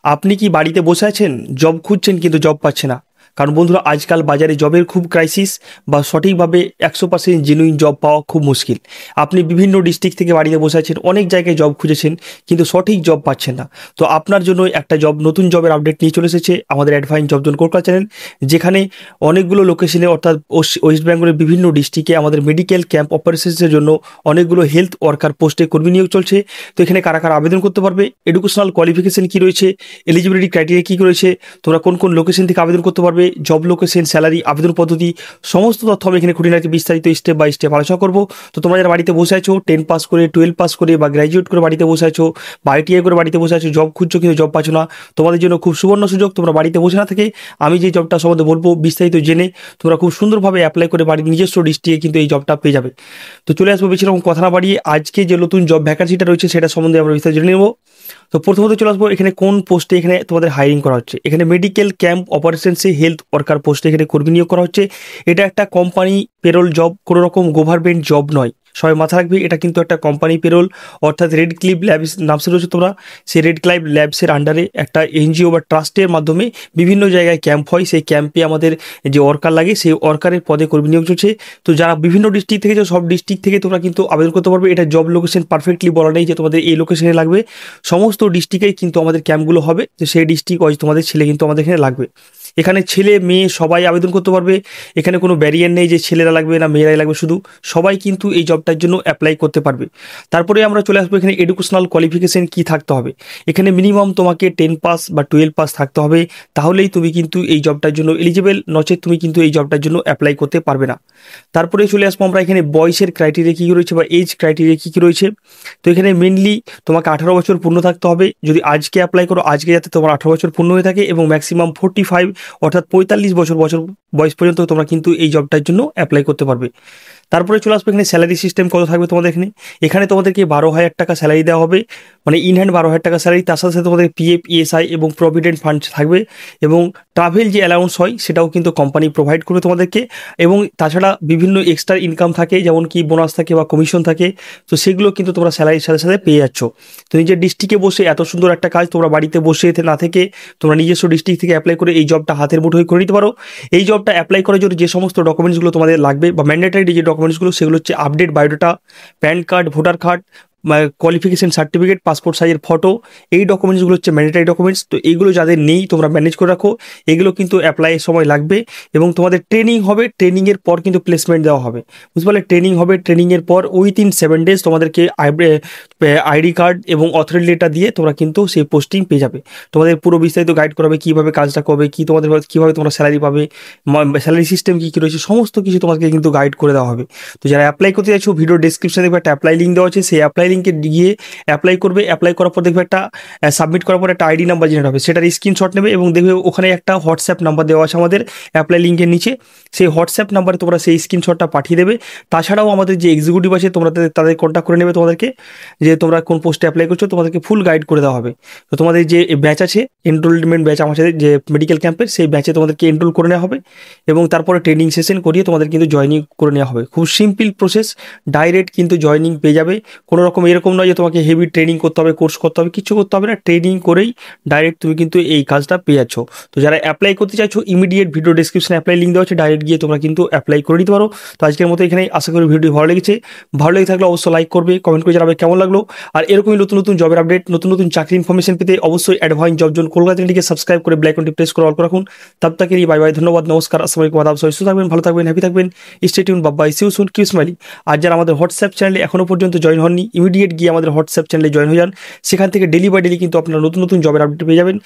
আপনি কি বাড়িতে বসে আছেন, জব খুঁজছেন কিন্তু জব পাচ্ছে না? কারণ বন্ধুরা, আজকাল বাজারে জবের খুব ক্রাইসিস, বা সঠিকভাবে 100% জেনুইন জব পাওয়া খুব মুশকিল। আপনি বিভিন্ন ডিস্ট্রিক্ট থেকে বাড়িতে বসে আছেন, অনেক জায়গায় জব খুঁজেছেন কিন্তু সঠিক জব পাচ্ছেন না। তো আপনার জন্য একটা নতুন জবের আপডেট নিয়ে চলে এসেছে আমাদের অ্যাডভাইন জব জোন কলকাতা চ্যানেল, যেখানে অনেকগুলো লোকেশনে অর্থাৎ ওয়েস্ট বেঙ্গলের বিভিন্ন ডিস্ট্রিক্টে আমাদের মেডিকেল ক্যাম্প অপারেশনসের জন্য অনেকগুলো হেলথ ওয়ার্কার পোস্টে কর্মী নিয়োগ চলছে। তো এখানে কারা কারা আবেদন করতে পারবে, এডুকেশনাল কোয়ালিফিকেশন কী রয়েছে, এলিজিবিলিটি ক্রাইটেরিয়া কী রয়েছে, তোমরা কোন কোন লোকেশন থেকে আবেদন করতে পারবে, জব লোকেশন, স্যালারি, আবেদন পদ্ধতি, সমস্ত তথ্য আমি এখানে খুঁটিনাটি বিস্তারিত স্টেপ বাই স্টেপ আলোচনা করবো। তো তোমরা যারা বাড়িতে বসে আছো, 10 পাস করে, 12 পাস করে বা গ্র্যাজুয়েট করে বাড়িতে বসে আছো, বা ITI করে বাড়িতে বসে আছো, জব খুঁজছো কিন্তু জব পাচ্ছ না, তোমাদের জন্য খুব সুবর্ণ সুযোগ। তোমরা বাড়িতে বসে না থেকে আমি যে জবটা সম্বন্ধে বলবো বিস্তারিত জেনে তোমরা খুব সুন্দরভাবে অ্যাপ্লাই করে বাড়ির নিজস্ব ডিস্ট্রিক্টে কিন্তু এই জবটা পেয়ে যাবে। তো চলে আসবো বেশি রকম কথা না বাড়িয়ে, আজকে যে নতুন জব ভ্যাকান্সিটা রয়েছে সেটা সম্বন্ধে আমরা বিস্তারিত জেনে নেবো। তো প্রথমত চলে আসবো এখানে কোন পোস্টে এখানে তোমাদের হায়ারিং করা হচ্ছে। এখানে মেডিকেল ক্যাম্প অপারেশনসে হেলথ ওয়ার্কার পোস্টে এখানে কর্মী নিয়োগ করা হচ্ছে। এটা একটা কোম্পানি পেরোল জব, কোনো রকম গভর্নমেন্ট জব নয়। সবাই মাথা রাখবে, এটা কিন্তু একটা কোম্পানি পেরোল, অর্থাৎ রেড ক্লিফ ল্যাবস নাম শুনেছো তোমরা। সেই রেড ক্লিফ ল্যাবসের আন্ডারে একটা NGO বা ট্রাস্টের মাধ্যমে বিভিন্ন জায়গায় ক্যাম্প হয়। সেই ক্যাম্পে আমাদের যে ওয়ার্কার লাগে সেই ওয়ার্কারের পদে কর্মী নিয়োগ চলছে। তো যারা বিভিন্ন ডিস্ট্রিক্ট থেকে, সব ডিস্ট্রিক্ট থেকে তোমরা কিন্তু আবেদন করতে পারবে। এটা জব লোকেশন পারফেক্টলি বলা নেই যে তোমাদের এই লোকেশনে লাগবে, সমস্ত ডিস্ট্রিক্টেই কিন্তু আমাদের ক্যাম্পগুলো হবে। তো সেই ডিস্ট্রিক্ট ওয়াইজ তোমাদের ছেলে কিন্তু আমাদের এখানে লাগবে। এখানে ছেলে মেয়ে সবাই আবেদন করতে পারবে। এখানে কোনো ব্যারিয়ার নেই যে ছেলেরা লাগবে না মেয়েরাই লাগবে, শুধু সবাই কিন্তু এই জবটার জন্য অ্যাপ্লাই করতে পারবে। তারপরে আমরা চলে আসবো এখানে এডুকেশনাল কোয়ালিফিকেশন কী থাকতে হবে। এখানে মিনিমাম তোমাকে 10 পাস বা 12 পাস থাকতে হবে, তাহলেই তুমি কিন্তু এই জবটার জন্য এলিজিবল, নচেত তুমি কিন্তু এই জবটার জন্য অ্যাপ্লাই করতে পারবে না। তারপরে চলে আসবো আমরা এখানে বয়সের ক্রাইটেরিয়া কী রয়েছে বা এজ ক্রাইটেরিয়া কী কী রয়েছে। তো এখানে মেনলি তোমাকে 18 বছর পূর্ণ থাকতে হবে। যদি আজকে অ্যাপ্লাই করো, আজকে যাতে তোমার 18 বছর পূর্ণ হয়ে থাকে, এবং ম্যাক্সিমাম 45 অর্থাৎ 45 বছর বয়স পর্যন্ত তোমরা কিন্তু এই জবটার জন্য অ্যাপ্লাই করতে পারবে। তারপরে চলে আসবে এখানে স্যালারি সিস্টেম কত থাকবে তোমাদের এখানে। এখানে তোমাদেরকে 12,000 টাকা স্যালারি দেওয়া হবে, মানে ইন হ্যান্ড 12,000 টাকা স্যালারি। তার সাথে সাথে তোমাদের PF, ESI এবং প্রভিডেন্ট ফান্ড থাকবে, এবং ট্রাভেল যে অ্যালাউন্স হয় সেটাও কিন্তু কোম্পানি প্রোভাইড করবে তোমাদেরকে। এবং তাছাড়া বিভিন্ন এক্সট্রা ইনকাম থাকে, যেমন কি বোনাস থাকে বা কমিশন থাকে। তো সেগুলো কিন্তু তোমরা স্যালারির সাথে সাথে পেয়ে যাচ্ছ। তো নিজের ডিস্ট্রিক্টে বসে এত সুন্দর একটা কাজ, তোমরা বাড়িতে বসে না থেকে তোমরা নিজস্ব ডিস্ট্রিক্ট থেকে অ্যাপ্লাই করে এই জবটা হাতের মুঠোয় করে নিতে পারো। এই জবটা অ্যাপ্লাই করার জন্য যে সমস্ত ডকুমেন্টসগুলো তোমাদের লাগবে বা ম্যান্ডেটারি যে ডকুমেন্টসগুলো, সেগুলো হচ্ছে update biodata, pan card, voter card, qualification certificate, passport সাইজের ফটো। এই ডকুমেন্টসগুলো হচ্ছে ম্যান্ডেটারি ডকুমেন্টস। তো এইগুলো যাদের নেই তোমরা ম্যানেজ করে রাখো, এগুলো কিন্তু অ্যাপ্লাইয়ের সময় লাগবে। এবং তোমাদের ট্রেনিং হবে, ট্রেনিংয়ের পর কিন্তু প্লেসমেন্ট দেওয়া হবে, বুঝতে পারলে। ট্রেনিং হবে, ট্রেনিংয়ের পর উইথিন 7 ডেজ তোমাদেরকে ID কার্ড এবং অথরিটি লেটার দিয়ে তোমরা কিন্তু সেই পোস্টিং পেয়ে যাবে। তোমাদের পুরো বিস্তারিত গাইড করাবে কীভাবে কাজটা করবে, কী তোমাদের কীভাবে তোমরা স্যালারি পাবে, স্যালারি সিস্টেম কী কী রয়েছে, সমস্ত কিছু তোমাকে কিন্তু গাইড করে দেওয়া হবে। তো যারা অ্যাপ্লাই করতে চাইছো, ভিডিও ডেসক্রিপশনে দেখবে একটা অ্যাপ্লাই লিঙ্ক দেওয়া আছে, সেই অ্যাপ্লাই লিঙ্কে গিয়ে অ্যাপ্লাই করবে। অ্যাপ্লাই করার পর দেখবে একটা সাবমিট করার পর একটা ID নাম্বার জেনারেট হবে, সেটার স্ক্রিনশট নেবে এবং দেখবে ওখানে একটা হোয়াটসঅ্যাপ নাম্বার দেওয়া আছে আমাদের অ্যাপ্লাই লিঙ্কের নিচে। সেই হোয়াটসঅ্যাপ নাম্বারে তোমরা সেই স্ক্রিনশটটা পাঠিয়ে দেবে। তাছাড়াও আমাদের যে এক্সিকিউটিভ আছে, তোমরা তাদের কন্ট্যাক্ট করে নেবে তোমাদেরকে, যে তোমরা কোন পোস্টে অ্যাপ্লাই করছো, তোমাদেরকে ফুল গাইড করে দেওয়া হবে। তো তোমাদের যে ব্যাচ আছে, এনরোলমেন্ট ব্যাচ আমার সাথে যে মেডিকেল ক্যাম্পের, সেই ব্যাচে তোমাদেরকে এনরোল করে নেওয়া হবে, এবং তারপরে ট্রেনিং সেশন করিয়ে তোমাদের কিন্তু জয়েনিং করে নেওয়া হবে। খুব সিম্পল প্রসেস, ডাইরেক্ট কিন্তু জয়েনিং পেয়ে যাবে। কোনো রকম এরকম নয় যে তোমাকে হেভি ট্রেনিং করতে হবে, কোর্স করতে হবে, কিছু করতে হবে না। ট্রেনিং করেই ডাইরেক্ট তুমি কিন্তু এই কাজটা পেয়ে যাচ্ছ। তো যারা অ্যাপ্লাই করতে চাইছো, ইমিডিয়েট ভিডিও ডেসক্রিপশনে অ্যাপ্লাই লিঙ্ক দেওয়া আছে, ডাইরেক্ট গিয়ে তোমরা কিন্তু অ্যাপ্লাই করে নিতে পারো। তো আজকের মতো এখানে আশা করি ভিডিও ভালো লেগেছে। ভালো লেগে থাকলে অবশ্যই লাইক করবে, কমেন্ট করে জানাবে কেমন লাগলো। আর এরকমই নতুন নতুন জবের আপডেট, নতুন নতুন চাকরি ইনফরমেশন পেতে অবশ্যই অ্যাডভাইন জব জোন কলকাতা চ্যানেলটিকে সাবস্ক্রাইব করে ব্ল্যাক আইকনটি প্রেস করে অল করে রাখুন। তব তক के लिए বাই বাই, ধন্যবাদ, নমস্কার, আসসালামু আলাইকুম, আদাব। সবাই সুস্থ থাকবেন, ভালো থাকবেন, হ্যাপি থাকবেন, stay tune, bye, see you soon, keep smiling. আর যারা আমাদের হোয়াটসঅ্যাপ চ্যানেলে এখনো পর্যন্ত জয়েন হননি, ইমিডিয়েট গিয়ে আমাদের হোয়াটসঅ্যাপ চ্যানেলে জয়েন হয়ে যান। সেখান থেকে ডেলি বাই ডেলি কিন্তু আপনারা নতুন নতুন জবের আপডেট পেয়ে যাবেন।